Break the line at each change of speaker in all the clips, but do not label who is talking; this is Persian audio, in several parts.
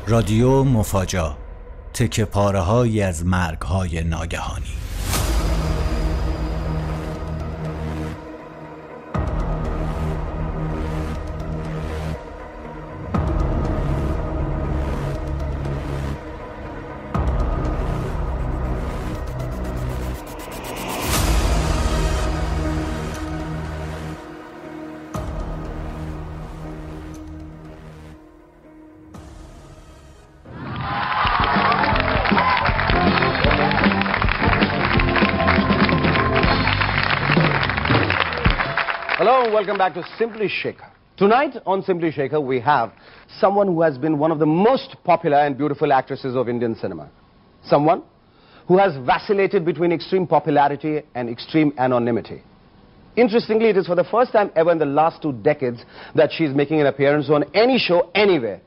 رادیو مفاجا، تکه پاره‌هایی از مرگ‌های ناگهانی.
Hello and welcome back to Simply Shekhar. Tonight on Simply Shekhar we have someone who has been one of the most popular and beautiful actresses of Indian cinema. Someone who has vacillated between extreme popularity and extreme anonymity. Interestingly, it is for the first time ever in the last 2 decades that she is making an appearance on any show anywhere.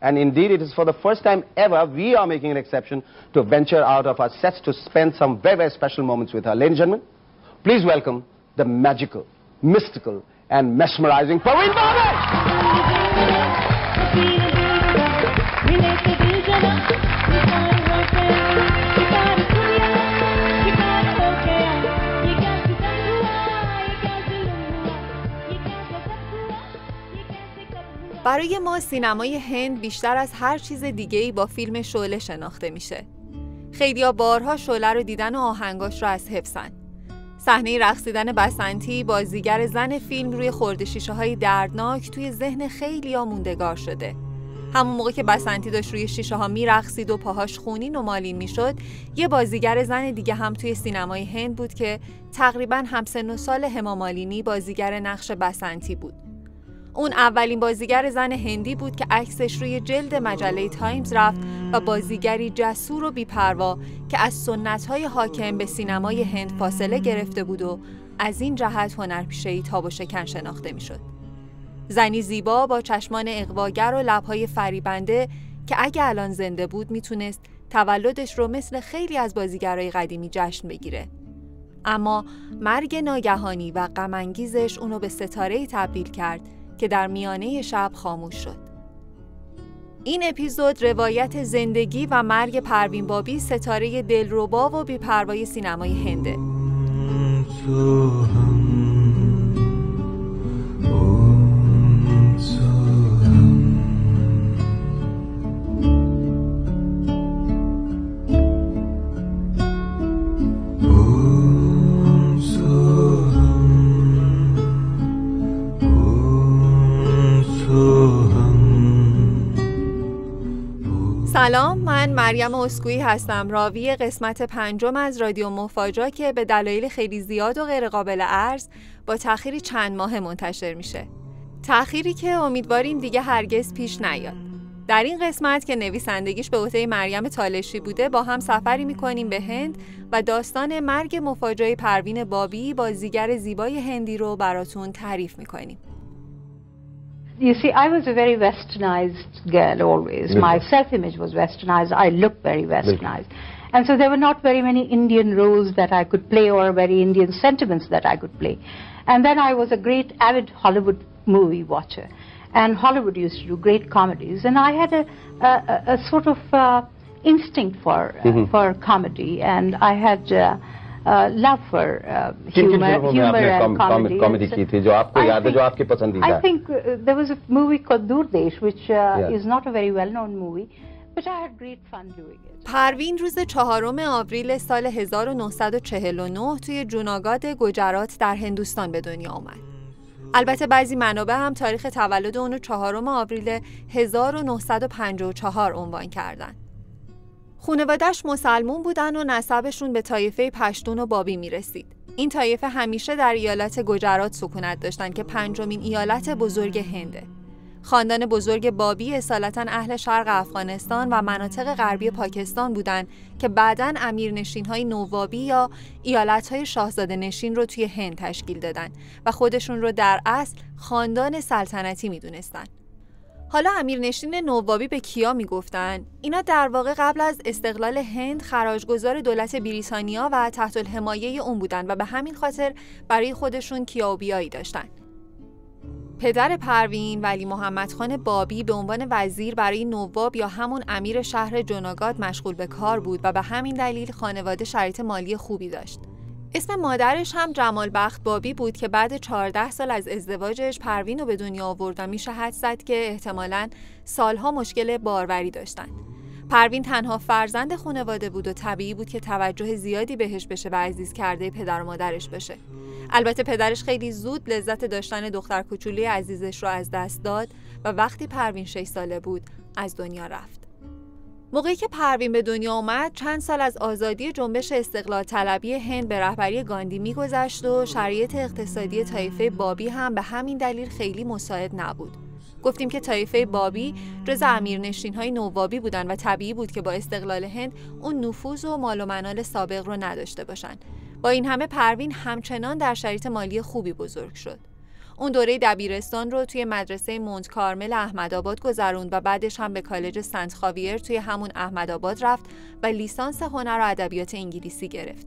And indeed, it is for the first time ever we are making an exception to venture out of our sets to spend some very, very special moments with her. Ladies and gentlemen, please welcome the magical, mystical and mesmerizing Parveen Babi!
برای ما سینمای هند بیشتر از هر چیز دیگه‌ای با فیلم شعله شناخته میشه. خیلیا بارها شعله رو دیدن و آهنگاش رو از حفظن. صحنه رقصیدن بسنتی بازیگر زن فیلم روی خرده شیشه‌های دردناک توی ذهن خیلیا موندگار شده. همون موقع که بسنتی داشت روی شیشه‌ها میرقصید و پاهاش خونین و مالین میشد، یه بازیگر زن دیگه هم توی سینمای هند بود که تقریباً همسن و سال هما مالینی بازیگر نقش بسنتی بود. اون اولین بازیگر زن هندی بود که عکسش روی جلد مجله تایمز رفت و بازیگری جسور و بی‌پروا که از سنت‌های حاکم به سینمای هند فاصله گرفته بود و از این جهت هنرپیشه‌ای تاب و شکن شناخته می‌شد. زنی زیبا با چشمان اغواگر و لب‌های فریبنده که اگه الان زنده بود میتونست تولدش رو مثل خیلی از بازیگرای قدیمی جشن بگیره. اما مرگ ناگهانی و غم‌انگیزش اونو به ستاره‌ای تبدیل کرد که در میانه شب خاموش شد. این اپیزود روایت زندگی و مرگ پروین بابی، ستاره دلربا و بی‌پروای سینمای هنده. سلام، من مریم اسکویی هستم، راوی قسمت 5 از رادیو مفاجا که به دلایل خیلی زیاد و غیر قابل عرض با تأخیری چند ماه منتشر میشه. تأخیری که امیدواریم دیگه هرگز پیش نیاد. در این قسمت که نویسندگیش به عهده مریم تالشی بوده، با هم سفری میکنیم به هند و داستان مرگ مفاجای پروین بابی، بازیگر زیبای هندی رو براتون تعریف میکنیم.
You see, I was a very westernized girl always. My self-image was westernized. I looked very westernized. And so there were not very many Indian roles that I could play or very Indian sentiments that I could play. And then I was a great avid Hollywood movie watcher. And Hollywood used to do great comedies. And I had a sort of instinct for comedy. And I had love for humor and comedy. I think there was a movie called Durdesh, which is not a very well-known movie, but I had great fun doing it.
پروین روز 4 آوریل سال 1949 توی جوناگاد گجرات در هندوستان به دنیا آمد. البته بعضی منابع هم تاریخ تولد اونو 4 آوریل 1954 عنوان کردن. خانواده‌اش مسلمون بودن و نسبشون به طایفه پشتون و بابی میرسید. این طایفه همیشه در ایالت گجرات سکونت داشتن که 5مین ایالت بزرگ هنده. خاندان بزرگ بابی اصالتاً اهل شرق افغانستان و مناطق غربی پاکستان بودن که بعداً امیرنشین‌های نوابی یا ایالت‌های شاهزاده نشین رو توی هند تشکیل دادن و خودشون رو در اصل خاندان سلطنتی میدونستن. حالا امیرنشین نوابی به کیا میگفتن؟ اینا در واقع قبل از استقلال هند خراجگزار دولت بریتانیا و تحت الحمایه اون بودن و به همین خاطر برای خودشون کیا و بیایی داشتن. پدر پروین، ولی محمد خان بابی، به عنوان وزیر برای نواب یا همون امیر شهر جوناگاد مشغول به کار بود و به همین دلیل خانواده شرایط مالی خوبی داشت. اسم مادرش هم جمال بخت بابی بود که بعد 14 سال از ازدواجش پروین رو به دنیا آورد و میشه حدس زد که احتمالاً سالها مشکل باروری داشتن. پروین تنها فرزند خانواده بود و طبیعی بود که توجه زیادی بهش بشه و عزیز کرده پدر و مادرش بشه. البته پدرش خیلی زود لذت داشتن دختر کوچولی عزیزش رو از دست داد و وقتی پروین 6 ساله بود از دنیا رفت. موقعی که پروین به دنیا اومد چند سال از آزادی جنبش استقلال طلبی هند به رهبری گاندی میگذشت و شرایط اقتصادی طایفه بابی هم به همین دلیل خیلی مساعد نبود. گفتیم که طایفه بابی جز امیرنشین‌های نوابی بودن و طبیعی بود که با استقلال هند اون نفوذ و مال و منال سابق رو نداشته باشن. با این همه پروین همچنان در شرایط مالی خوبی بزرگ شد. اون دوره دبیرستان رو توی مدرسه مونت کارمل احمدآباد گذروند و بعدش هم به کالج سنت خاویر توی همون احمدآباد رفت و لیسانس هنر و ادبیات انگلیسی گرفت.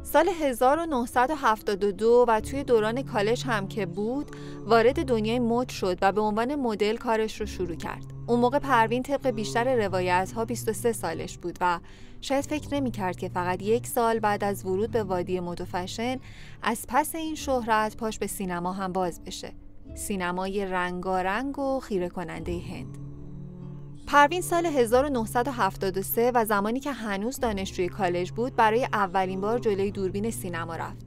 سال 1972 و توی دوران کالج هم که بود وارد دنیای مد شد و به عنوان مدل کارش رو شروع کرد. اون موقع پروین طبق بیشتر روایت‌ها 23 سالش بود و شاید فکر نمی‌کرد که فقط 1 سال بعد از ورود به وادی مد و فشن از پس این شهرت پاش به سینما هم باز بشه. سینمای رنگارنگ و خیره کننده هند. پروین سال 1973 و زمانی که هنوز دانشجوی کالج بود برای اولین بار جلوی دوربین سینما رفت.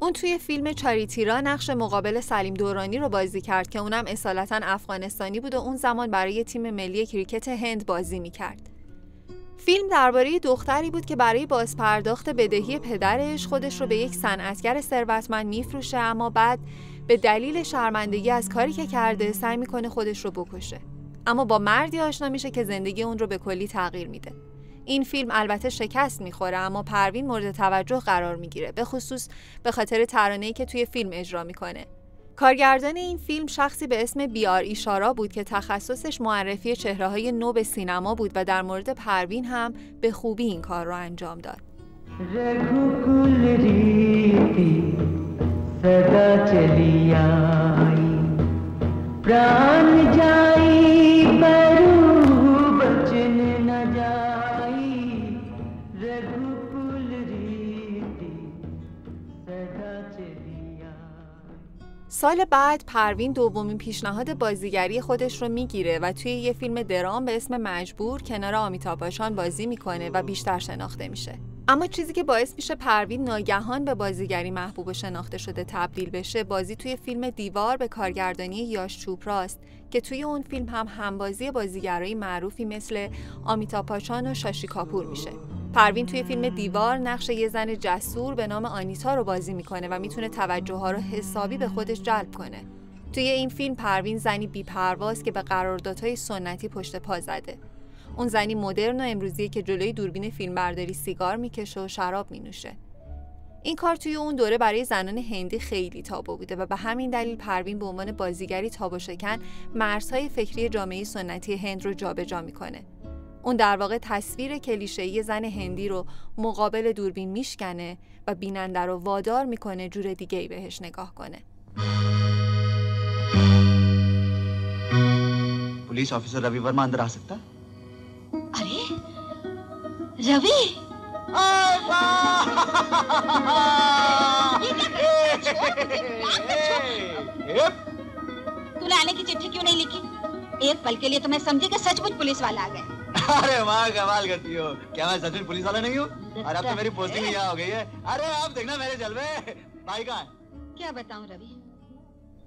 اون توی فیلم چاریتیرا نقش مقابل سلیم دورانی رو بازی کرد که اونم اصالتاً افغانستانی بود و اون زمان برای تیم ملی کریکت هند بازی می‌کرد. فیلم درباره دختری بود که برای بازپرداخت بدهی پدرش خودش رو به یک صنعتگر ثروتمند میفروشه، اما بعد به دلیل شرمندگی از کاری که کرده سعی میکنه خودش رو بکشه. اما با مردی آشنا میشه که زندگی اون رو به کلی تغییر میده. این فیلم البته شکست میخوره اما پروین مورد توجه قرار میگیره، به خصوص به خاطر ترانه‌ای که توی فیلم اجرا میکنه. کارگردان این فیلم شخصی به اسم بیار ایشارا بود که تخصصش معرفی چهره‌های نو به سینما بود و در مورد پروین هم به خوبی این کار رو انجام داد. سال بعد پروین دومین پیشنهاد بازیگری خودش رو میگیره و توی یه فیلم درام به اسم مجبور کنار آمیتاب بچان بازی میکنه و بیشتر شناخته میشه. اما چیزی که باعث میشه پروین ناگهان به بازیگری محبوب و شناخته شده تبدیل بشه بازی توی فیلم دیوار به کارگردانی یاش چوپراست که توی اون فیلم هم همبازی بازیگرای معروفی مثل آمیتاب بچان و شاشی کاپور میشه. پروین توی فیلم دیوار نقش یه زن جسور به نام آنیتا رو بازی میکنه و میتونه توجه ها رو حسابی به خودش جلب کنه. توی این فیلم پروین زنی بی‌پرواست که به قراردادهای سنتی پشت پا زده. اون زنی مدرن و امروزیه که جلوی دوربین فیلمبرداری سیگار میکشه و شراب مینوشه. این کار توی اون دوره برای زنان هندی خیلی تابو بوده و به همین دلیل پروین به عنوان بازیگری تاب و شکن مرزهای فکری جامعه سنتی هند رو جابجا میکنه. اون در واقع تصویر کلیشه‌ای زن هندی رو مقابل دوربین میشکنه و بیننده رو وادار میکنه جور دیگه‌ای بهش نگاه کنه.
Police officer Ravi वर्मा अंदर आ सकता है?
अरे रवि तूने आने की चिट्ठी क्यों नहीं लिखी? एक पल के लिए तो मैं समझी कि सचमुच पुलिस वाला आ गए।
अरे वाह कमाल करती हो, क्या मैं सचमुच पुलिस वाला नहीं हूँ? और अब तो मेरी पोस्टिंग यहाँ हो गई है। अरे अब देखना मेरे जलवे। भाई कहाँ है?
क्या बताऊं रवि?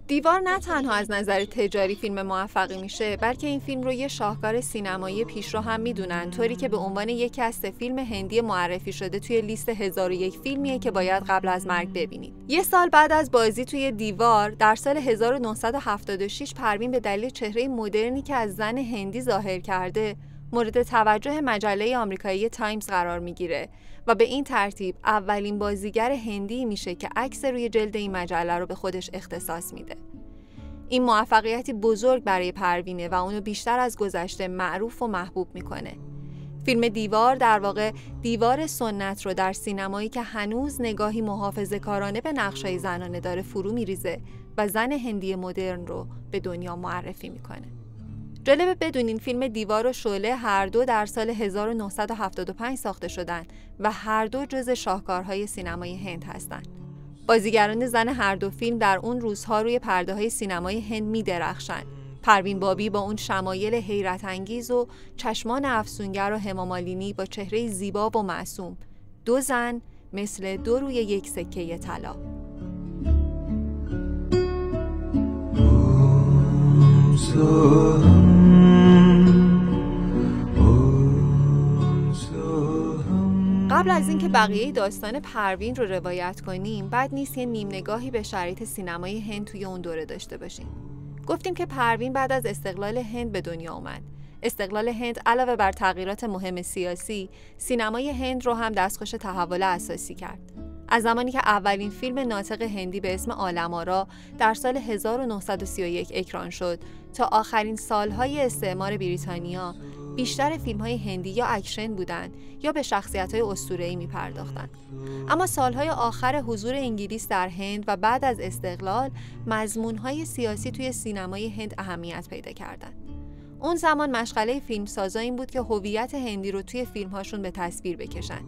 دیوار نه تنها از نظر تجاری فیلم موفقی میشه بلکه این فیلم رو یه شاهکار سینمایی پیشرو هم میدونن، طوری که به عنوان یکی از 3 فیلم هندی معرفی شده توی لیست 1001 فیلمیه که باید قبل از مرگ ببینید. یه سال بعد از بازی توی دیوار در سال 1976 پروین به دلیل چهره مدرنی که از زن هندی ظاهر کرده مورد توجه مجله آمریکایی تایمز قرار میگیره و به این ترتیب اولین بازیگر هندی میشه که عکس روی جلد این مجله رو به خودش اختصاص میده. این موفقیتی بزرگ برای پروینه و اونو بیشتر از گذشته معروف و محبوب میکنه. فیلم دیوار در واقع دیوار سنت رو در سینمایی که هنوز نگاهی محافظه‌کارانه به نقشای زنانه داره فرو میریزه و زن هندی مدرن رو به دنیا معرفی میکنه. جالبه بدونین فیلم دیوار و شعله هر دو در سال 1975 ساخته شدن و هر دو جزو شاهکارهای سینمای هند هستن. بازیگران زن هر دو فیلم در اون روزها روی پرده‌های سینمای هند می‌درخشن. پروین بابی با اون شمایل حیرت انگیز و چشمان افسونگر و هما مالینی با چهره زیبا و معصوم، دو زن مثل دو روی یک سکه طلا. قبل از اینکه بقیه داستان پروین رو روایت کنیم، بد نیست یه نیم نگاهی به شرایط سینمای هند توی اون دوره داشته باشیم. گفتیم که پروین بعد از استقلال هند به دنیا اومد. استقلال هند علاوه بر تغییرات مهم سیاسی، سینمای هند رو هم دستخوش تحول اساسی کرد. از زمانی که اولین فیلم ناطق هندی به اسم عالم‌آرا در سال 1931 اکران شد تا آخرین سالهای استعمار بریتانیا، بیشتر فیلم‌های هندی یا اکشن بودند یا به شخصیت‌های اسطوره‌ای می‌پرداختند. اما سالهای آخر حضور انگلیس در هند و بعد از استقلال، مضمون‌های سیاسی توی سینمای هند اهمیت پیدا کردند. اون زمان مشغله فیلمسازا این بود که هویت هندی رو توی فیلم‌هاشون به تصویر بکشن.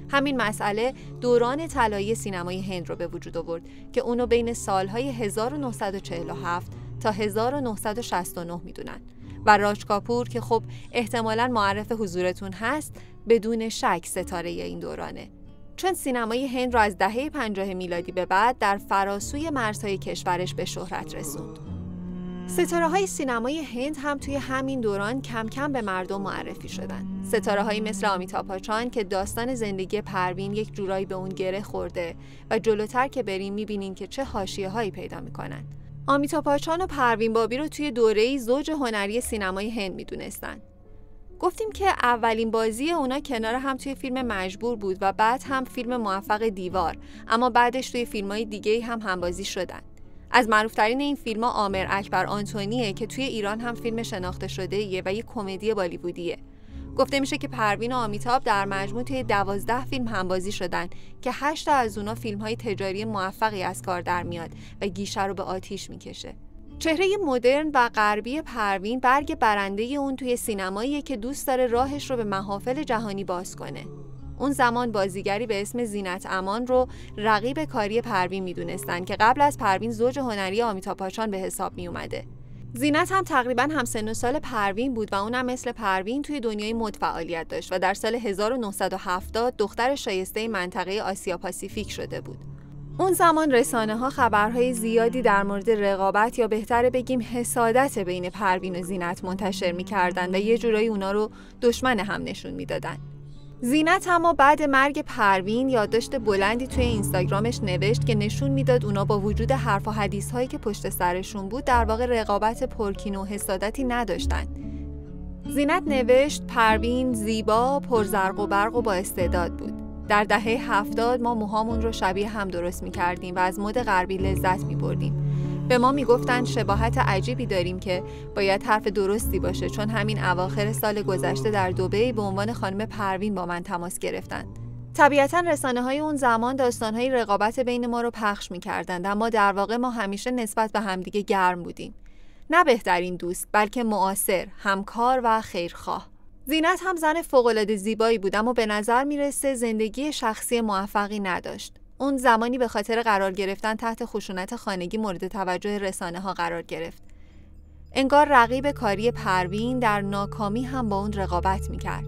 همین مسئله دوران طلایی سینمای هند رو به وجود آورد که اونو بین سالهای 1947 تا 1969 میدونن و راج کاپور که خب احتمالاً معرف حضورتون هست بدون شک ستاره این دورانه، چون سینمای هند رو از دهه 50 میلادی به بعد در فراسوی مرزهای کشورش به شهرت رسوند. ستاره‌های سینمای هند هم توی همین دوران کم کم به مردم معرفی شدن. ستاره‌هایی مثل آمیتاب بچان که داستان زندگی پروین یک جورایی به اون گره خورده و جلوتر که بریم می‌بینین که چه حاشیه‌هایی پیدا می‌کنن. آمیتاب بچان و پروین بابی رو توی دوره‌ای زوج هنری سینمای هند می‌دونستن. گفتیم که اولین بازی اونا کنار هم توی فیلم مجبور بود و بعد هم فیلم موفق دیوار، اما بعدش توی فیلم‌های دیگه‌ای هم همبازی شدن. از معروف‌ترین این فیلم‌ها عامر اکبر آنتونیه که توی ایران هم فیلم شناخته شده‌ایه و یک کمدی بالیوودیه. گفته میشه که پروین و آمیتاب در مجموع توی 12 فیلم همبازی شدن که 8 از اونا فیلم‌های تجاری موفقی از کار در میاد و گیشه رو به آتیش میکشه. چهره مدرن و غربی پروین برگ برنده اون توی سینماییه که دوست داره راهش رو به محافل جهانی باز کنه. اون زمان بازیگری به اسم زینت امان رو رقیب کاری پروین میدونستن که قبل از پروین زوج هنری آمیتاب بچان به حساب می اومده. زینت هم تقریباً همسن و سال پروین بود و اونم مثل پروین توی دنیای مد فعالیت داشت و در سال 1970 دختر شایسته منطقه آسیا پاسیفیک شده بود. اون زمان رسانه‌ها خبرهای زیادی در مورد رقابت یا بهتره بگیم حسادت بین پروین و زینت منتشر می‌کردن و یه جورایی اونا رو دشمن هم نشون میدادن. زینت اما بعد مرگ پروین یادداشت بلندی توی اینستاگرامش نوشت که نشون میداد اونا با وجود حرف و حدیث هایی که پشت سرشون بود در واقع رقابت پرکین و حسادتی نداشتن. زینت نوشت پروین زیبا، پرزرق و برق و با استعداد بود. در دهه 70 ما موهامون رو شبیه هم درست می‌کردیم و از مد غربی لذت می‌بردیم. به ما میگفتن شباهت عجیبی داریم که باید حرف درستی باشه، چون همین اواخر سال گذشته در دبی به عنوان خانم پروین با من تماس گرفتند. طبیعتاً رسانه‌های اون زمان داستان‌های رقابت بین ما رو پخش می‌کردند، اما در واقع ما همیشه نسبت به همدیگه گرم بودیم. نه بهترین دوست، بلکه معاصر، همکار و خیرخواه. زینت هم زن فوق‌العاده زیبایی بود، اما به نظر میرسه زندگی شخصی موفقی نداشت. اون زمانی به خاطر قرار گرفتن تحت خشونت خانگی مورد توجه رسانه‌ها قرار گرفت. انگار رقیب کاری پروین در ناکامی هم با اون رقابت می‌کرد.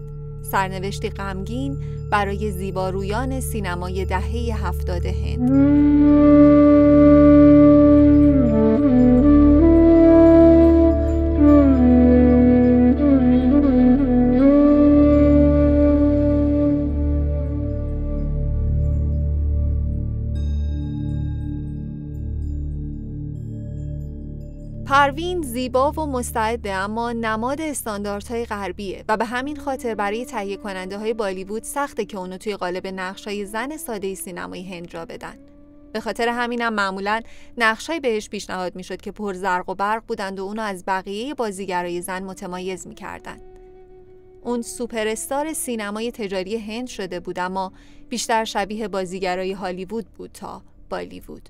سرنوشتی غمگین برای زیبارویان سینمای دهه 70 هند. پروین زیبا و مستعده، اما نماد استانداردهای غربیه و به همین خاطر برای تهیه کننده های بالیوود سخته که اونو توی قالب نقشای زن ساده سینمای هند جا بدن. به خاطر همینم معمولاً نقشای بهش پیشنهاد میشد که پر زرق و برق بودند و اونو از بقیه بازیگرای زن متمایز میکردن. اون سوپر استار سینمای تجاری هند شده بود، اما بیشتر شبیه بازیگرای هالیوود بود تا بالیوود.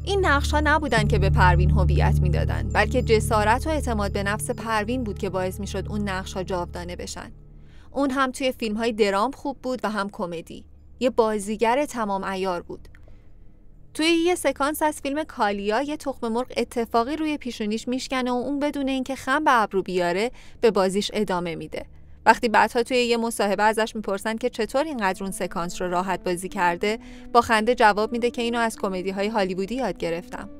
این نقش‌ها نبودن که به پروین هویت میدادن، بلکه جسارت و اعتماد به نفس پروین بود که باعث میشد اون نقش‌ها جاودانه بشن. اون هم توی فیلم‌های درام خوب بود و هم کمدی. یه بازیگر تمام عیار بود. توی یه سکانس از فیلم کالیا یه تخم مرغ اتفاقی روی پیشونیش میشکنه و اون بدون اینکه خم به ابرو بیاره به بازیش ادامه میده. وقتی بعدها توی یه مصاحبه ازش میپرسن که چطور اینقدر اون سکانس رو راحت بازی کرده، با خنده جواب میده که اینو از کمدی‌های هالیوودی یاد گرفتم.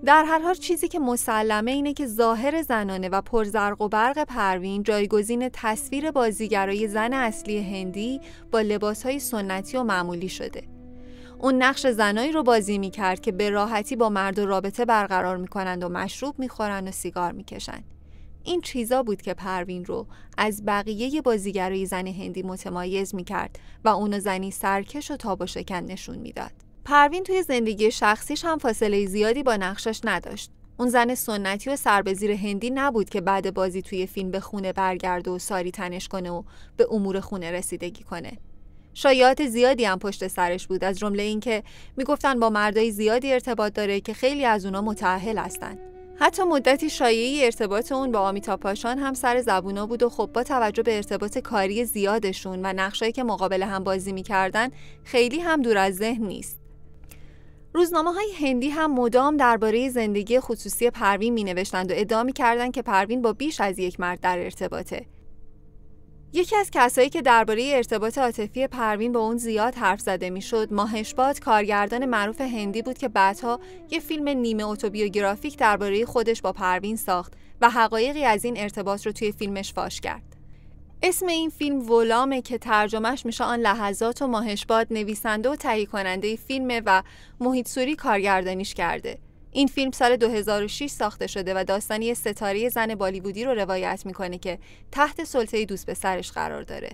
در هر حال چیزی که مسلمه اینه که ظاهر زنانه و پرزرق و برق پروین جایگزین تصویر بازیگرای زن اصلی هندی با لباسهای سنتی و معمولی شده. اون نقش زنایی رو بازی میکرد که به راحتی با مرد رابطه برقرار میکنند و مشروب میخورن و سیگار میکشن. این چیزا بود که پروین رو از بقیه بازیگرای زن هندی متمایز میکرد و اونو زنی سرکش و تاب و شکن نشون میداد. پروین توی زندگی شخصیش هم فاصله زیادی با نقشش نداشت. اون زن سنتی و سربزیر هندی نبود که بعد بازی توی فیلم به خونه برگرده و ساری تنش کنه و به امور خونه رسیدگی کنه. شایعات زیادی هم پشت سرش بود، از جمله این که میگفتن با مردای زیادی ارتباط داره که خیلی از اونا متأهل هستن. حتی مدتی شایعه ارتباط اون با آمیتاب بچن هم سر زبونا بود و خب با توجه به ارتباط کاری زیادشون و نقشایی که مقابل هم بازی میکردن خیلی هم دور از ذهن نیست. روزنامه‌های هندی هم مدام درباره زندگی خصوصی پروین می‌نوشتند و ادعا می‌کردند که پروین با بیش از یک مرد در ارتباطه. یکی از کسایی که درباره ارتباط عاطفی پروین با اون زیاد حرف زده میشد، ماهشباد، کارگردان معروف هندی بود که بعدها یه فیلم نیمه اتوبیوگرافیک درباره خودش با پروین ساخت و حقایقی از این ارتباط رو توی فیلمش فاش کرد. اسم این فیلم ولامه که ترجمهش میشه آن لحظات و ماهشباد نویسنده و تهیه کننده فیلمه و محیط سوری کارگردانیش کرده. این فیلم سال 2006 ساخته شده و داستان یه ستاره زن بالیوودی رو روایت میکنه که تحت سلطه دوست پسرش قرار داره.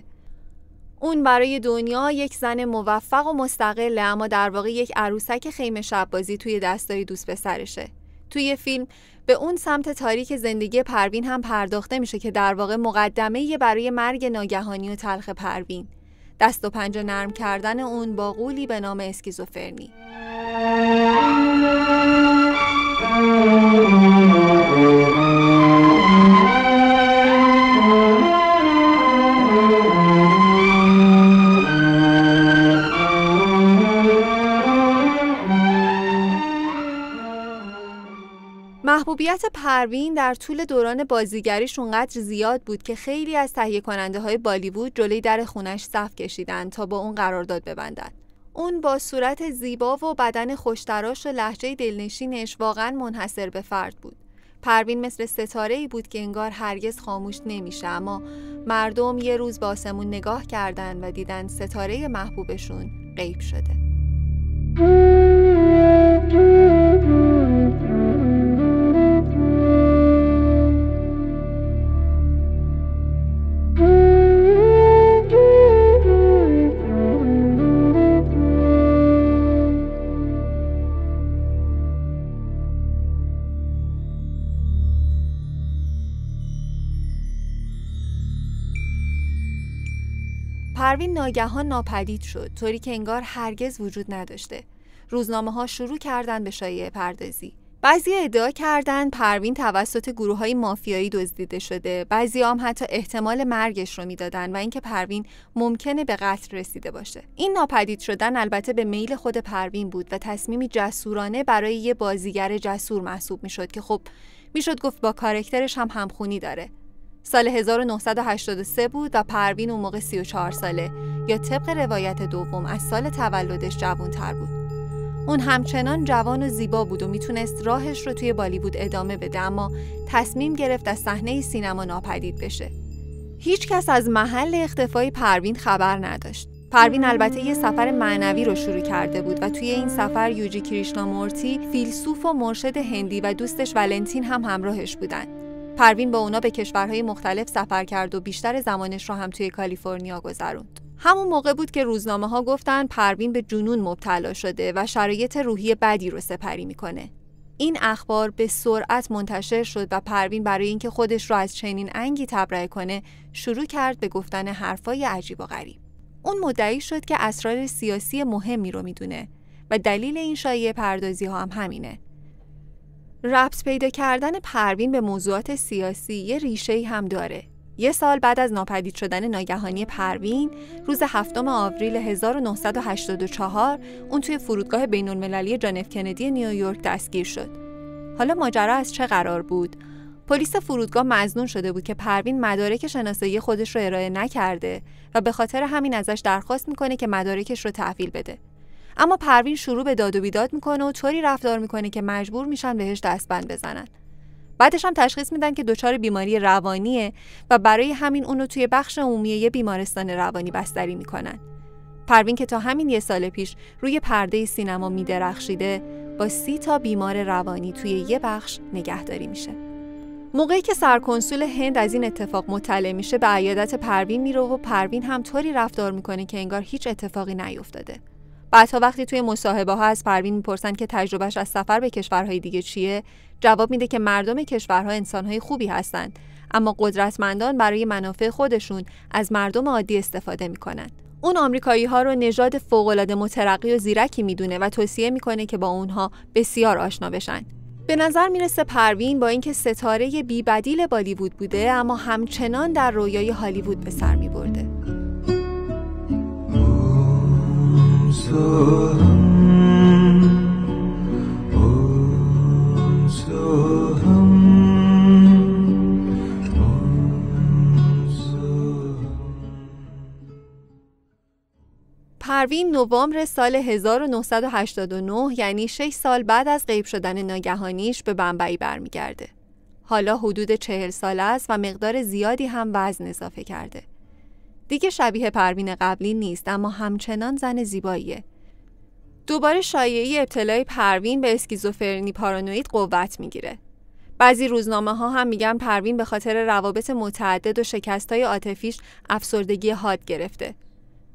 اون برای دنیا یک زن موفق و مستقله، اما در واقع یک عروسک خیمه شب بازی توی دستای دوست پسرشه. توی فیلم به اون سمت تاریک زندگی پروین هم پرداخته میشه که در واقع مقدمه‌ای برای مرگ ناگهانی و تلخ پروین، دست و پنجه نرم کردن اون با غولی به نام اسکیزوفرنی. محبوبیت پروین در طول دوران بازیگریش اونقدر زیاد بود که خیلی از تهیه کننده های بالیوود جلوی در خونش صف کشیدن تا با اون قرارداد ببندن. اون با صورت زیبا و بدن خوشتراش و لهجه دلنشینش واقعا منحصر به فرد بود. پروین مثل ستاره‌ای بود که انگار هرگز خاموش نمیشه، اما مردم یه روز به آسمون نگاه کردن و دیدن ستاره محبوبشون غیب شده. پروین ناگهان ناپدید شد، طوری که انگار هرگز وجود نداشته. روزنامه‌ها شروع کردن به شایعه پردازی. بعضی ادعا کردن پروین توسط گروه‌های مافیایی دزدیده شده، بعضی هم حتی احتمال مرگش رو میدادن و اینکه پروین ممکنه به قتل رسیده باشه. این ناپدید شدن البته به میل خود پروین بود و تصمیمی جسورانه برای یه بازیگر جسور محسوب میشد که خب میشد گفت با کاراکترش هم همخونی داره. سال 1983 بود و پروین اون موقع 34 ساله، یا طبق روایت دوم از سال تولدش جوان‌تر بود. اون همچنان جوان و زیبا بود و میتونست راهش رو توی بالیوود ادامه بده، اما تصمیم گرفت از صحنه سینما ناپدید بشه. هیچ کس از محل اختفای پروین خبر نداشت. پروین البته یه سفر معنوی رو شروع کرده بود و توی این سفر یوجی کریشنامورتی، فیلسوف و مرشد هندی و دوستش ولنتین هم همراهش بودن. پروین با اونا به کشورهای مختلف سفر کرد و بیشتر زمانش رو هم توی کالیفرنیا گذروند. همون موقع بود که روزنامه‌ها گفتن پروین به جنون مبتلا شده و شرایط روحی بدی رو سپری میکنه. این اخبار به سرعت منتشر شد و پروین برای اینکه خودش رو از چنین انگی تبرئه کنه شروع کرد به گفتن حرفای عجیب و غریب. اون مدعی شد که اسرار سیاسی مهمی رو میدونه و دلیل این شایعه پردازی ها هم همینه. ربط پیدا کردن پروین به موضوعات سیاسی یه ریشه‌ای هم داره. 1 سال بعد از ناپدید شدن ناگهانی پروین، روز 7 آوریل 1984 اون توی فرودگاه بین‌المللی جان اف کندی نیویورک دستگیر شد. حالا ماجرا از چه قرار بود؟ پلیس فرودگاه مظنون شده بود که پروین مدارک شناسایی خودش رو ارائه نکرده و به خاطر همین ازش درخواست میکنه که مدارکش رو تحویل بده. اما پروین شروع به داد و بیداد میکنه و طوری رفتار میکنه که مجبور میشن بهش دستبند بزنن. بعدش هم تشخیص میدن که دچار بیماری روانیه و برای همین اونو توی بخش عمومی یه بیمارستان روانی بستری میکنن. پروین که تا همین 1 سال پیش روی پرده سینما میدرخشیده، با 30 تا بیمار روانی توی یه بخش نگهداری میشه. موقعی که سرکنسول هند از این اتفاق مطلع میشه، به عیادت پروین میره و پروین هم طوری رفتار میکنه که انگار هیچ اتفاقی نیفتاده. بعدها وقتی توی مصاحبه ها از پروین میپرسن که تجربهش از سفر به کشورهای دیگه چیه، جواب میده که مردم کشورها انسانهای خوبی هستند، اما قدرتمندان برای منافع خودشون از مردم عادی استفاده میکنن. اون آمریکایی ها رو نژاد فوق‌العاده مترقی و زیرکی میدونه و توصیه میکنه که با اونها بسیار آشنا بشن. به نظر میرسه پروین با اینکه ستاره بی‌بدیل بالیوود بوده، اما همچنان در رویای هالیوود به سر میبرده. پروین نوامبر سال 1989 یعنی 6 سال بعد از غیب شدن ناگهانیش به بمبئی برمیگرده. حالا حدود 40 ساله است و مقدار زیادی هم وزن اضافه کرده. دیگه شبیه پروین قبلی نیست، اما همچنان زن زیباییه. دوباره شایعه ابتلای پروین به اسکیزوفرنی پارانوید قوت میگیره. بعضی روزنامه ها هم میگن پروین به خاطر روابط متعدد و شکستای عاطفیش افسردگی حاد گرفته.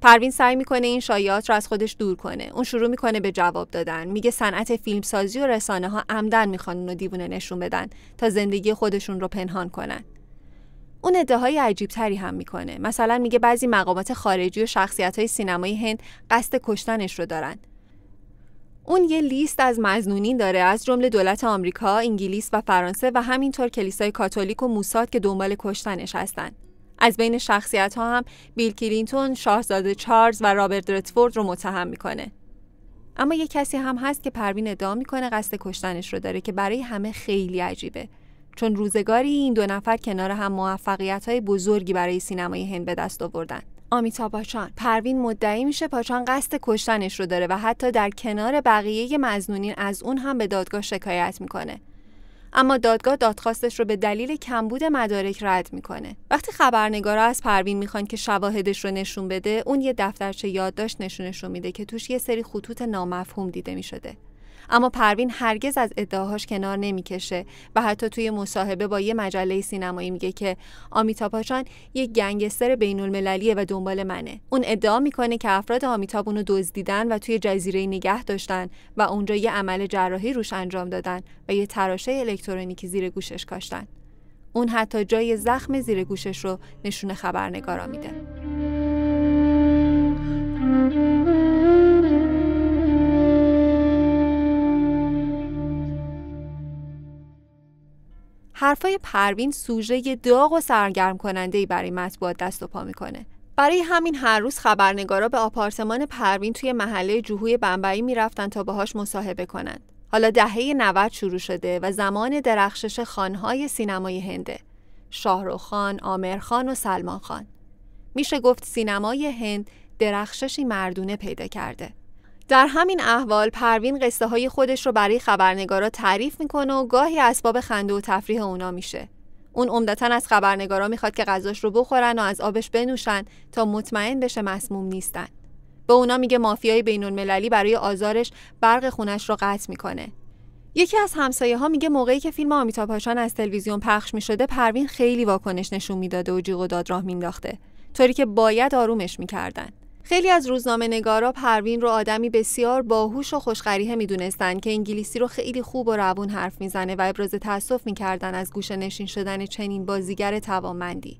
پروین سعی میکنه این شایعات رو از خودش دور کنه. اون شروع میکنه به جواب دادن. میگه صنعت فیلمسازی و رسانه ها عمدن میخوان اونو دیوونه نشون بدن تا زندگی خودشون رو پنهان کنن. اون ادعاهای عجیب تری هم میکنه. مثلا میگه بعضی مقامات خارجی و شخصیت‌های سینمایی هند قصد کشتنش رو دارن. اون یه لیست از مظنونین داره، از جمله دولت آمریکا، انگلیس و فرانسه و همینطور کلیسای کاتولیک و موساد که دنبال کشتنش هستن. از بین شخصیت‌ها هم بیل کلینتون، شاهزاده چارلز و رابرت ردفورد رو متهم میکنه. اما یه کسی هم هست که پروین ادعا میکنه قصد کشتنش رو داره که برای همه خیلی عجیبه، چون روزگاری این 2 نفر کنار هم موفقیت‌های بزرگی برای سینمای هند به دست آوردن. آمیتابھ بچان. پروین مدعی میشه بچان قصد کشتنش رو داره و حتی در کنار بقیه مظنونین از اون هم به دادگاه شکایت میکنه. اما دادگاه دادخواستش رو به دلیل کمبود مدارک رد میکنه. وقتی خبرنگارا از پروین میخوان که شواهدش رو نشون بده، اون یه دفترچه یادداشت نشونشون میده که توش یه سری خطوط نامفهوم دیده میشده. اما پروین هرگز از ادعاهاش کنار نمیکشه و حتی توی مصاحبه با یه مجله سینمایی میگه که آمیتابھ بچان یک گنگستر بین‌المللیه و دنبال منه. اون ادعا میکنه که افراد آمیتابھ اونو دزدیدن و توی جزیره نگه داشتن و اونجا یه عمل جراحی روش انجام دادن و یه تراشه الکترونیکی زیر گوشش کاشتن. اون حتی جای زخم زیر گوشش رو نشون خبرنگارا میده. حرفای پروین سوژه داغ و سرگرم کننده‌ای برای مطبوعات دست و پا میکنه. برای همین هر روز خبرنگارا به آپارتمان پروین توی محله جوهوی بمبئی میرفتن تا باهاش مصاحبه کنن. حالا دهه 90 شروع شده و زمان درخشش خانهای سینمای هنده. شاهرخ خان، عامر خان و سلمان خان. میشه گفت سینمای هند درخششی مردونه پیدا کرده. در همین احوال پروین قصه های خودش رو برای خبرنگارا تعریف میکنه و گاهی اسباب خنده و تفریح اونا میشه. اون عمدتاً از خبرنگارا میخواد که غذاش رو بخورن و از آبش بنوشن تا مطمئن بشه مسموم نیستن. به اونا میگه مافیای بین‌المللی برای آزارش برق خونش رو قطع میکنه. یکی از همسایه ها میگه موقعی که فیلم آمیتابھ بچان از تلویزیون پخش میشده پروین خیلی واکنش نشون میداده و جیغ و داد راه مینداخته، طوری که باید آرومش میکردن. خیلی از روزنامه‌نگارا پروین رو آدمی بسیار باهوش و خوش‌قریحه میدونستن که انگلیسی رو خیلی خوب و روون حرف میزنه و ابراز تأسف میکردن از گوشه‌نشین شدن چنین بازیگر توانمندی.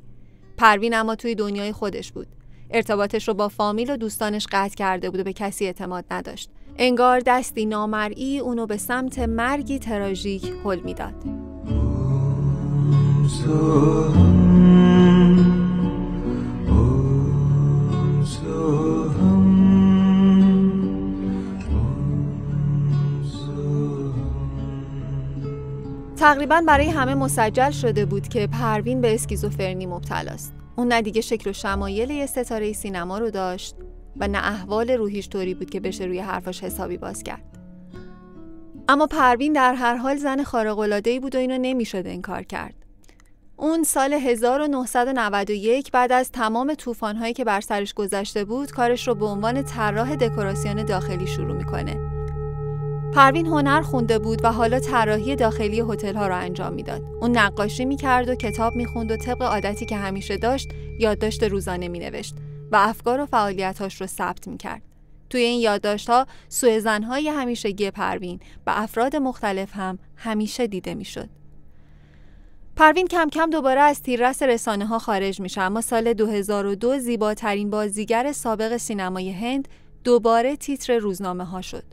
پروین اما توی دنیای خودش بود. ارتباطش رو با فامیل و دوستانش قطع کرده بود و به کسی اعتماد نداشت. انگار دستی نامرئی اونو به سمت مرگی تراژیک هل میداد. تقریباً برای همه مسجل شده بود که پروین به اسکیزوفرنی مبتلاست. اون نه دیگه شکل و شمایل یه ستاره سینما رو داشت و نه احوال روحیش طوری بود که بشه روی حرفاش حسابی باز کرد. اما پروین در هر حال زن خارق‌العاده‌ای بود و اینو نمیشد انکار کرد. اون سال 1991 بعد از تمام طوفان‌هایی که بر سرش گذشته بود، کارش رو به عنوان طراح دکوراسیون داخلی شروع میکنه. پروین هنر خونده بود و حالا طراحی داخلی هتل‌ها رو انجام میداد. اون نقاشی میکرد و کتاب میخوند و طبق عادتی که همیشه داشت، یادداشت روزانه مینوشت و افکار و فعالیت‌هاش رو ثبت میکرد. توی این یادداشت‌ها سوءظن‌های همیشگی پروین به افراد مختلف هم همیشه دیده میشد. پروین کم کم دوباره از تیررس رسانه‌ها خارج میشه، اما سال 2002 زیباترین بازیگر سابق سینمای هند دوباره تیتر روزنامه‌ها شد.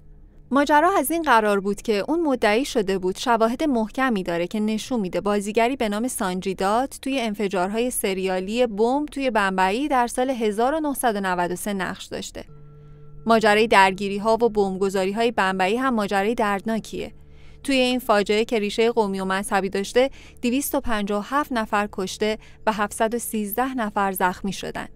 ماجرا از این قرار بود که اون مدعی شده بود شواهد محکمی داره که نشون میده بازیگری به نام سانجی دات توی انفجارهای سریالی بمب توی بمبئی در سال 1993 نقش داشته. ماجرای درگیری‌ها و بمبگذاری‌های بمبئی هم ماجرای دردناکیه. توی این فاجعه که ریشه قومی و مذهبی داشته، 257 نفر کشته و 713 نفر زخمی شدند.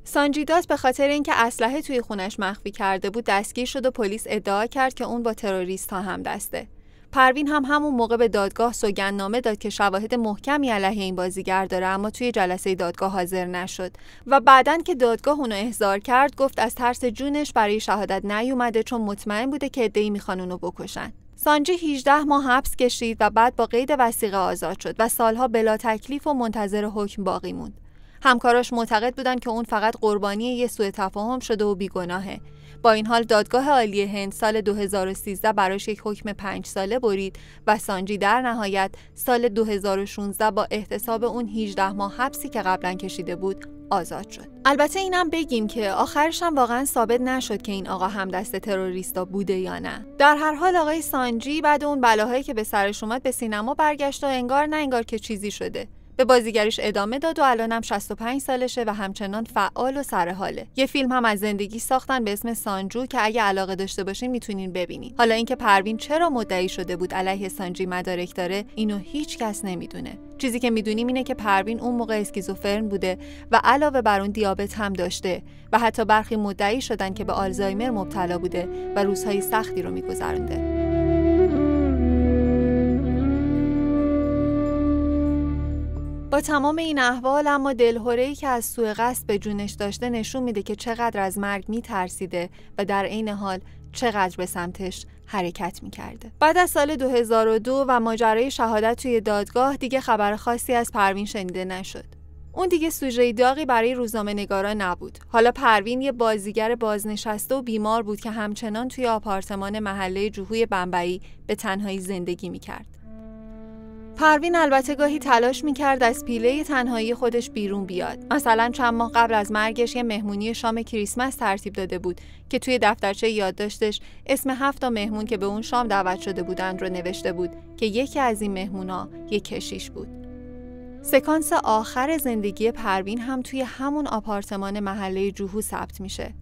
سانجی دات به خاطر اینکه اسلحه توی خونش مخفی کرده بود دستگیر شد و پلیس ادعا کرد که اون با تروریست‌ها هم دسته. پروین هم همون موقع به دادگاه سوگندنامه داد که شواهد محکمی علیه این بازیگر داره، اما توی جلسه دادگاه حاضر نشد و بعدن که دادگاه اونو احضار کرد گفت از ترس جونش برای شهادت نیومده، چون مطمئن بوده که عده‌ای میخوان اونو بکشن. سانجی 18 ماه حبس کشید و بعد با قید وثیقه آزاد شد و سالها بلا تکلیف و منتظر حکم باقی موند. همکاراش معتقد بودن که اون فقط قربانی یه سوء تفاهم شده و بیگناهه. با این حال دادگاه عالی هند سال 2013 براش یک حکم 5 ساله برید و سانجی در نهایت سال 2016 با احتساب اون 18 ماه حبسی که قبلا کشیده بود آزاد شد. البته اینم بگیم که آخرش هم واقعا ثابت نشد که این آقا هم دست تروریستا بوده یا نه. در هر حال آقای سانجی بعد اون بلاهایی که به سرش اومد به سینما برگشت و انگار نه انگار که چیزی شده. به بازیگریش ادامه داد و الانم 65 سالشه و همچنان فعال و سرحاله. یه فیلم هم از زندگی ساختن به اسم سانجو که اگه علاقه داشته باشین میتونین ببینین. حالا اینکه پروین چرا مدعی شده بود علیه سانجی مدارک داره، اینو هیچ کس نمیدونه. چیزی که میدونیم اینه که پروین اون موقع اسکیزوفرن بوده و علاوه بر اون دیابت هم داشته و حتی برخی مدعی شدن که به آلزایمر مبتلا بوده و روزهای سختی رو میگذرونده. با تمام این احوال اما دلهره‌ای که از سوء قصد به جونش داشته نشون میده که چقدر از مرگ میترسیده و در عین حال چقدر به سمتش حرکت میکرده. بعد از سال 2002 و ماجرای شهادت توی دادگاه دیگه خبر خاصی از پروین شنیده نشد. اون دیگه سوژه داغی برای روزنامه‌نگارا نبود. حالا پروین یه بازیگر بازنشسته و بیمار بود که همچنان توی آپارتمان محله جوهوی بمبئی به تنهایی زندگی میکرد. پروین البته گاهی تلاش میکرد از پیله تنهایی خودش بیرون بیاد. مثلا چند ماه قبل از مرگش یه مهمونی شام کریسمس ترتیب داده بود که توی دفترچه یادداشتش اسم 7 مهمون که به اون شام دعوت شده بودند رو نوشته بود که یکی از این مهمونا یک کشیش بود. سکانس آخر زندگی پروین هم توی همون آپارتمان محله جوهو ثبت میشه.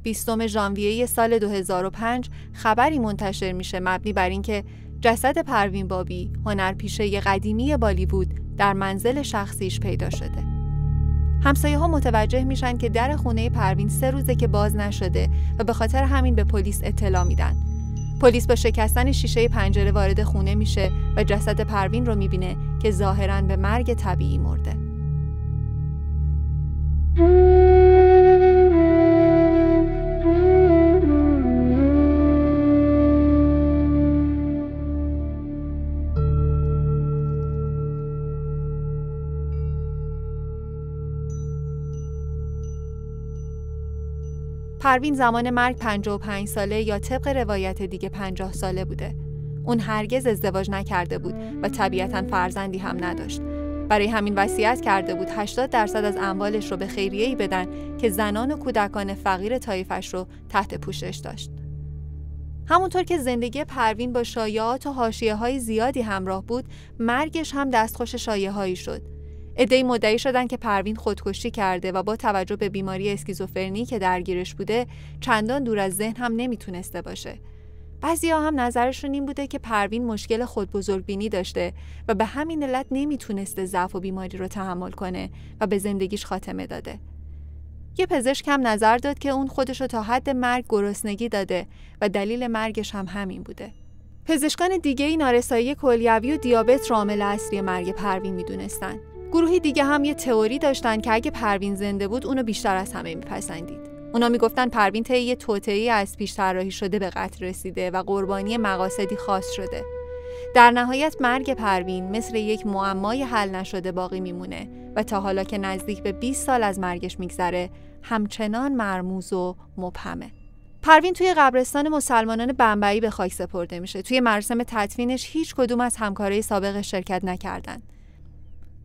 20 ژانویه سال 2005 خبری منتشر میشه مبنی بر اینکه جسد پروین بابی، هنرپیشه قدیمی بالیوود، در منزل شخصیش پیدا شده. همسایه‌ها متوجه میشن که در خونه پروین 3 روزه که باز نشده و به خاطر همین به پلیس اطلاع میدن. پلیس با شکستن شیشه پنجره وارد خونه میشه و جسد پروین رو میبینه که ظاهراً به مرگ طبیعی مرده. پروین زمان مرگ 55 ساله یا طبق روایت دیگه 50 ساله بوده. اون هرگز ازدواج نکرده بود و طبیعتاً فرزندی هم نداشت. برای همین وصیت کرده بود 80% از اموالش رو به خیریه‌ای بدن که زنان و کودکان فقیر طایفش رو تحت پوشش داشت. همونطور که زندگی پروین با شایعات و حاشیه‌های زیادی همراه بود، مرگش هم دستخوش شایعه‌هایی شد. عده‌ای مدعی شدن که پروین خودکشی کرده و با توجه به بیماری اسکیزوفرنی که درگیرش بوده، چندان دور از ذهن هم نمیتونسته باشه. بعضی‌ها هم نظرشون این بوده که پروین مشکل خودبزرگبینی داشته و به همین علت نمیتونسته ضعف و بیماری رو تحمل کنه و به زندگیش خاتمه داده. یه پزشک هم نظر داد که اون خودش رو تا حد مرگ گرسنگی داده و دلیل مرگش هم همین بوده. پزشکان دیگه‌ای نارسایی کلیوی و دیابت رو عامل اصلی مرگ پروین میدونستن. گروهی دیگه هم یه تئوری داشتن که اگه پروین زنده بود اونو بیشتر از همه میپسندید. اونا میگفتن پروین طی یه توطئه‌ای از پیش طراحی شده به قتل رسیده و قربانی مقاصدی خاص شده. در نهایت مرگ پروین مثل یک معمای حل نشده باقی میمونه و تا حالا که نزدیک به 20 سال از مرگش میگذره همچنان مرموز و مبهمه. پروین توی قبرستان مسلمانان بمبئی به خاک سپرده میشه. توی مراسم تدفینش هیچ کدوم از همکارای سابق شرکت نکردن.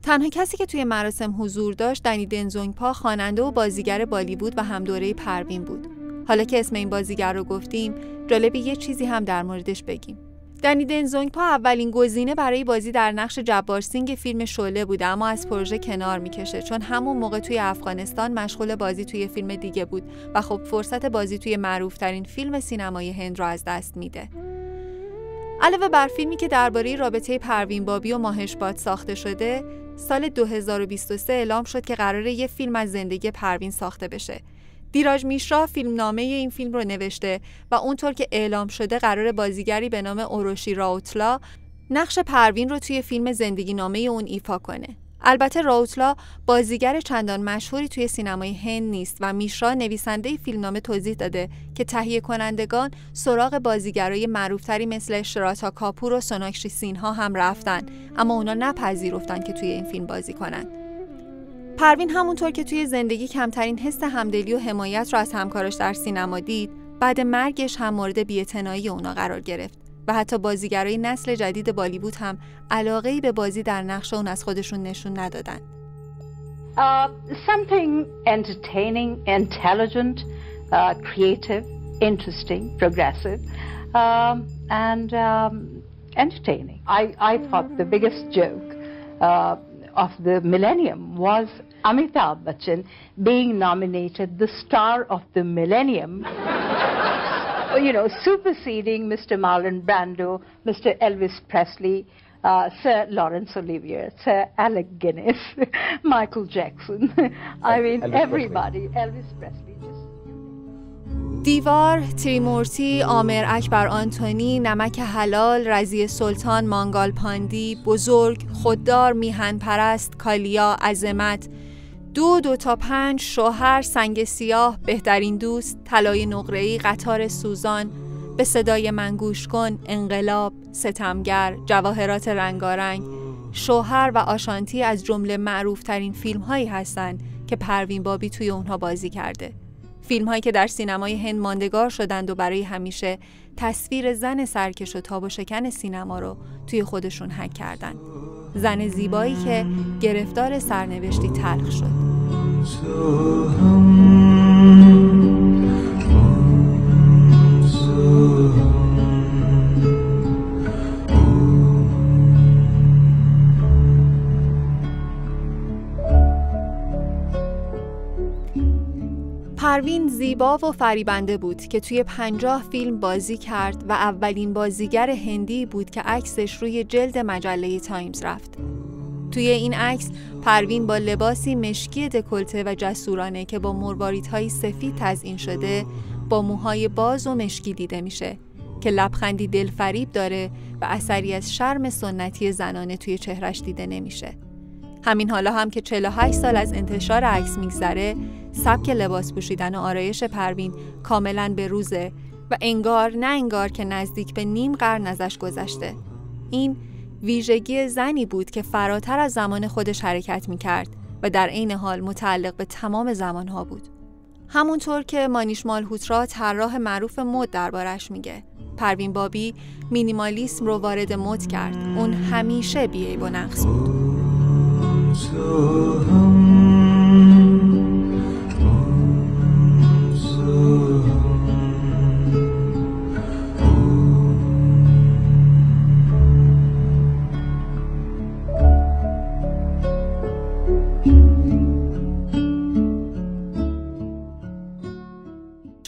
تنها کسی که توی مراسم حضور داشت دنی دنزونگپا، خواننده و بازیگر بالیوود و همدوره پروین بود. حالا که اسم این بازیگر رو گفتیم، جالب یه چیزی هم در موردش بگیم. دنی دنزونگپا اولین گزینه برای بازی در نقش جبار سینگ فیلم شعله بوده، اما از پروژه کنار میکشه چون همون موقع توی افغانستان مشغول بازی توی فیلم دیگه بود و خب فرصت بازی توی معروفترین فیلم سینمای هند رو از دست میده. علاوه بر فیلمی که درباره رابطه پروین بابی و ماهش باد ساخته شده، سال 2023 اعلام شد که قراره یه فیلم از زندگی پروین ساخته بشه. دیراج میشرا فیلمنامه این فیلم رو نوشته و اونطور که اعلام شده قراره بازیگری به نام اوروشی راوتلا نقش پروین رو توی فیلم زندگی نامه اون ایفا کنه. البته راوتلا بازیگر چندان مشهوری توی سینمای هند نیست و میشرا نویسنده فیلمنامه توضیح داده که تهیه کنندگان سراغ بازیگرای معروفتری مثل شراتا کاپور و سوناکشی سینها هم رفتن، اما اونا نپذیرفتن که توی این فیلم بازی کنن. پروین همونطور که توی زندگی کمترین حس همدلی و حمایت رو از همکاراش در سینما دید، بعد مرگش هم مورد بی‌اعتنایی اونا قرار گرفت و حتی بازیگرای نسل جدید بالیوود هم علاقه‌ای به بازی در نقش اون از خودشون نشون ندادن.
Something entertaining, intelligent, creative, interesting, progressive, and entertaining. I thought the biggest joke of the millennium was Amitabh Bachchan being nominated the star of the millennium. You know, superseding Mr. Marlon Brando, Mr. Elvis Presley, Sir Laurence Olivier, Sir Alec Guinness, Michael Jackson. I mean, everybody, Elvis Presley.
دیوار، تریمورتی، عامر اکبر آنتونی، نمک حلال، رضی سلطان، مانگال پاندی، بزرگ، خوددار، میهن پرست، کالیا، عظمت، 2 تا 5، شوهر، سنگ سیاه، بهترین دوست، طلای نقره‌ای، قطار سوزان، به صدای من گوش کن، انقلاب، ستمگر، جواهرات رنگارنگ، شوهر و آشانتی از جمله معروفترین فیلم‌هایی هستند که پروین بابی توی اونها بازی کرده. فیلم‌هایی که در سینمای هند ماندگار شدند و برای همیشه تصویر زن سرکش و تاب و شکن سینما رو توی خودشون حک کردند. زن زیبایی که گرفتار سرنوشتی تلخ شد. پروین زیبا و فریبنده بود که توی 50 فیلم بازی کرد و اولین بازیگر هندی بود که عکسش روی جلد مجله تایمز رفت. توی این عکس پروین با لباسی مشکی دکولته و جسورانه که با مرواریدهای سفید تزیین شده، با موهای باز و مشکی دیده میشه که لبخندی دلفریب داره و اثری از شرم سنتی زنانه توی چهرش دیده نمیشه. همین حالا هم که 48 سال از انتشار عکس میگذره، سبک لباس پوشیدن و آرایش پروین کاملاً به روزه و انگار نه انگار که نزدیک به نیم قرن ازش گذشته. این ویژگی زنی بود که فراتر از زمان خودش حرکت میکرد و در عین حال متعلق به تمام زمانها بود. همونطور که مانیش مالهوترا طراح معروف مد دربارش میگه، پروین بابی مینیمالیسم رو وارد مد کرد. اون همیشه بی‌عیب و نقص بود.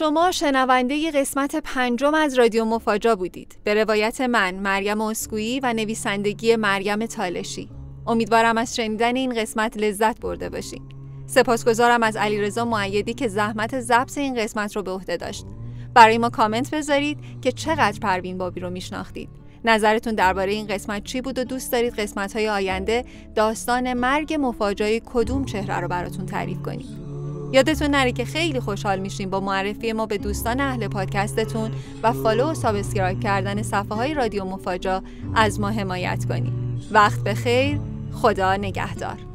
شما شنونده قسمت 5 از رادیو مفاجا بودید. به روایت من مریم اسکویی و نویسندگی مریم تالشی. امیدوارم از شنیدن این قسمت لذت برده باشید. سپاسگزارم از علیرضا مؤیدی که زحمت ضبط این قسمت رو به عهده داشت. برای ما کامنت بذارید که چقدر پروین بابی رو میشناختید. نظرتون درباره این قسمت چی بود و دوست دارید قسمت‌های آینده داستان مرگ مفاجئه کدوم چهره رو براتون تعریف کنیم. یادتون نره که خیلی خوشحال میشیم با معرفی ما به دوستان اهل پادکستتون و فالو و سابسکرایب کردن صفحه‌های رادیو مفاجا از ما حمایت کنید. وقت بخیر، خدا نگهدار.